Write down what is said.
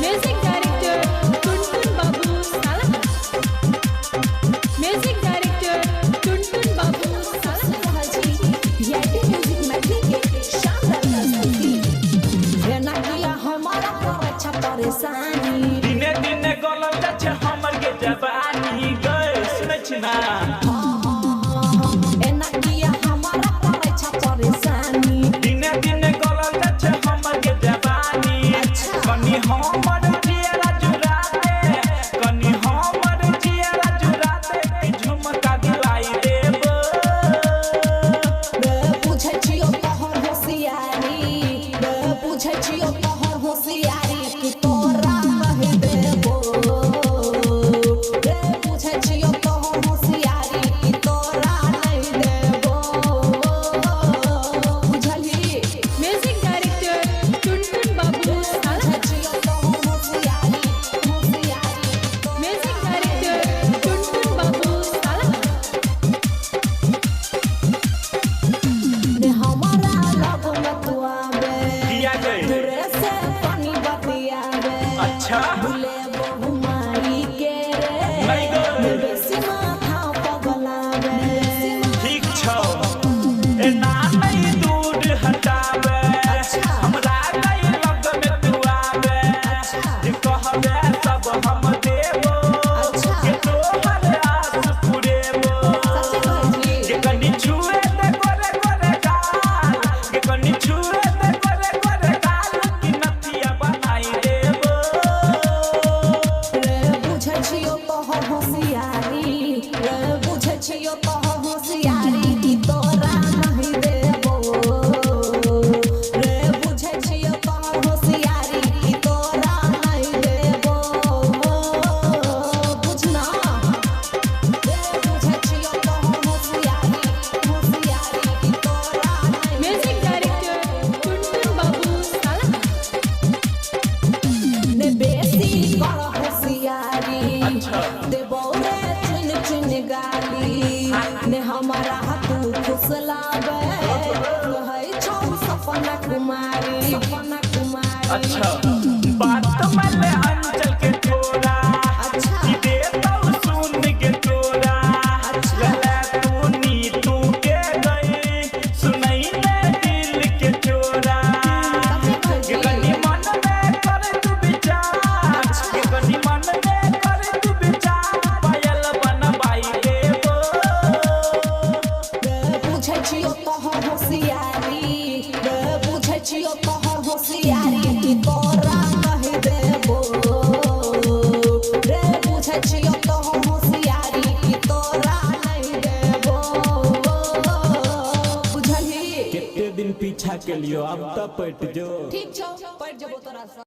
Music director टुनटुन बाबू साला। Music director टुनटुन बाबू साला। वीआईपी म्यूजिक मैथिली के शानदार प्रस्तुति। ये ना किया हमारा अच्छा परेशानी। दिने दिने गलत जाछे हमर के जवानी गए सुनै छी ना। ये ना किया हमारा अच्छा परेशानी। दिने दिने गलत जाछे हमर के जवानी। कनी हमर जियरा जुरा दे, कनी हमर जियरा जुरा दे कि झुमका दिलाई देबो। पूछे छियो तोहर होशियारी, पूछे छियो तोहर होशियारी कि तोरा कह देबो। पूछे छियो तोहर होशियारी कि तोरा नहीं देबो। बुझली म्यूजिक डायरेक्टर टुनटुन बाबू साला। पूछे छियो तोहर होशियारी, होशियारी म्यूजिक डायरेक्टर टुनटुन बाबू साला। ने हमारा लग में तू आवे, किया गए दूरे से पानी बतियावे। अच्छा भूले बहु माई के रे, नहीं गए बेसी माथा पगलावे। ठीक छौ ए ना नहीं दूर हटावे। हमरा नहीं लग में तू आवे। जे कहबे सब हम देबो के तोहर आस पुरेबो। सच्चे कहली के कनी छुए दे करे करे गाल, के कनी छुए दे करे करे गाल कि नथिया बनाई देबो। रे बुझे छियो तोहर होशियारी, रे बुझे छियो तोहर होशियारी कि तोरा नहीं देबो। रे बुझे छियो तोहर होशियारी कि तोरा नहीं देबो। बुझना रे बुझे छियो तोहर होशियारी, होशियारी कि तोरा नहीं। म्यूजिक डायरेक्टर टुनटुन बाबू साला। ने बेसी कर होशियारी, देबो रे चुन चुन गाली। ने हमारा हाथ फुसलावे, कहै छौ सपना कुमारी, सपना कुमारी। अच्छा बात मले अंचल के थोड़ा कि देता सुन के तोरा। लला तू नी तू के गई सुनई ने दिल के चोरा। के कनी मन में करे तू विचार, के कनी मन में करे तू विचार पायल बनवाई देबो। पूछे छियो तोहर होशियारी, पूछे छियो तोहर होशियारी कि तोरा कह देबो। रे पूछे छियो तोहर होशियारी कि तोरा नहीं देबो। बुझली केते दिन पीछा के लियो अब त पट जो। ठीक छौ, पढ़ जबो तोरा से।